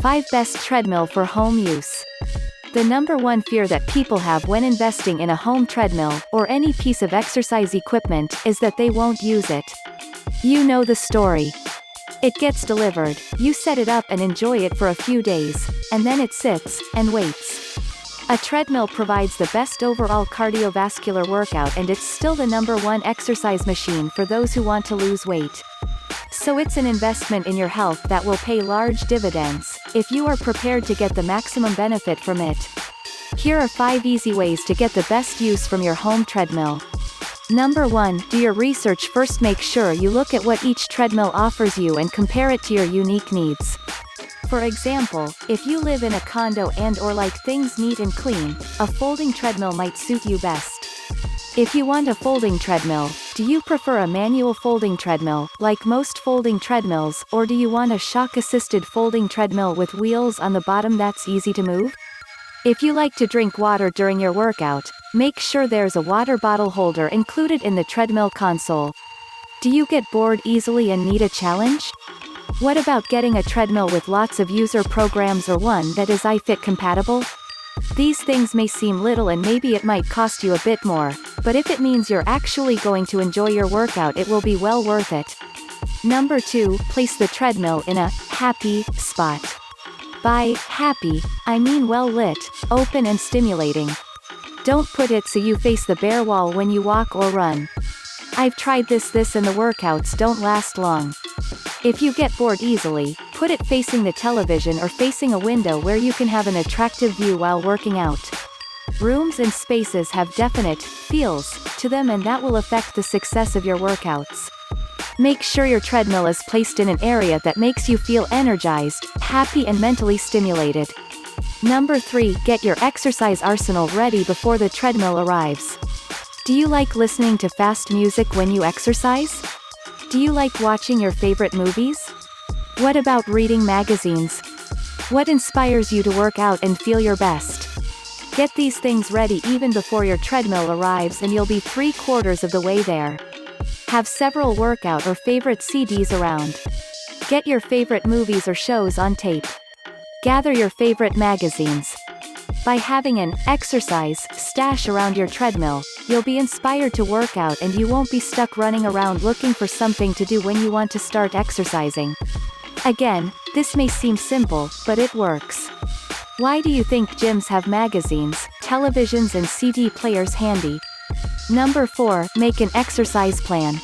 5 Best Treadmill for Home Use. The number one fear that people have when investing in a home treadmill, or any piece of exercise equipment, is that they won't use it. You know the story. It gets delivered, you set it up and enjoy it for a few days, and then it sits, and waits. A treadmill provides the best overall cardiovascular workout, and it's still the number one exercise machine for those who want to lose weight. So it's an investment in your health that will pay large dividends, if you are prepared to get the maximum benefit from it. Here are 5 easy ways to get the best use from your home treadmill. Number 1. Do your research first. Make sure you look at what each treadmill offers you and compare it to your unique needs. For example, if you live in a condo and/or like things neat and clean, a folding treadmill might suit you best. If you want a folding treadmill, do you prefer a manual folding treadmill, like most folding treadmills, or do you want a shock-assisted folding treadmill with wheels on the bottom that's easy to move? If you like to drink water during your workout, make sure there's a water bottle holder included in the treadmill console. Do you get bored easily and need a challenge? What about getting a treadmill with lots of user programs or one that is iFit compatible? These things may seem little and maybe it might cost you a bit more, but if it means you're actually going to enjoy your workout, it will be well worth it. Number 2. Place the treadmill in a happy spot. By happy, I mean well lit, open and stimulating. Don't put it so you face the bare wall when you walk or run. I've tried this and the workouts don't last long. If you get bored easily, put it facing the television or facing a window where you can have an attractive view while working out. Rooms and spaces have definite feels to them, and that will affect the success of your workouts. Make sure your treadmill is placed in an area that makes you feel energized, happy and mentally stimulated. Number 3. Get your exercise arsenal ready before the treadmill arrives. Do you like listening to fast music when you exercise? Do you like watching your favorite movies? What about reading magazines? What inspires you to work out and feel your best? Get these things ready even before your treadmill arrives and you'll be 3/4 of the way there. Have several workout or favorite CDs around. Get your favorite movies or shows on tape. Gather your favorite magazines. By having an exercise stash around your treadmill, you'll be inspired to work out and you won't be stuck running around looking for something to do when you want to start exercising. Again, this may seem simple, but it works. Why do you think gyms have magazines, televisions and CD players handy? Number 4. Make an exercise plan.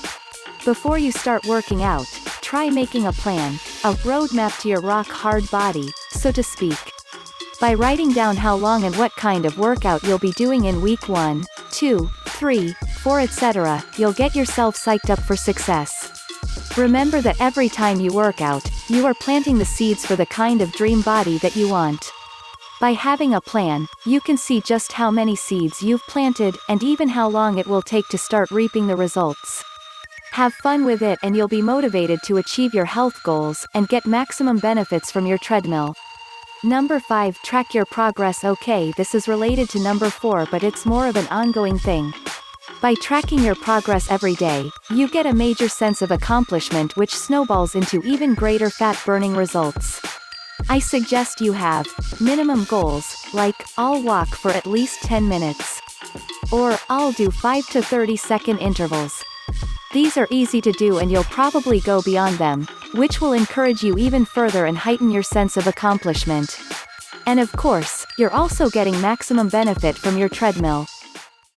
Before you start working out, try making a plan, a roadmap to your rock-hard body, so to speak. By writing down how long and what kind of workout you'll be doing in week 1, 2, 3, 4 etc., you'll get yourself psyched up for success. Remember that every time you work out, you are planting the seeds for the kind of dream body that you want. By having a plan, you can see just how many seeds you've planted, and even how long it will take to start reaping the results. Have fun with it and you'll be motivated to achieve your health goals, and get maximum benefits from your treadmill. Number 5. Track your progress. Okay, this is related to number 4, but it's more of an ongoing thing. By tracking your progress every day, you get a major sense of accomplishment which snowballs into even greater fat-burning results. I suggest you have minimum goals, like, I'll walk for at least 10 minutes. Or, I'll do 5 to 30-second intervals. These are easy to do and you'll probably go beyond them, which will encourage you even further and heighten your sense of accomplishment. And of course, you're also getting maximum benefit from your treadmill.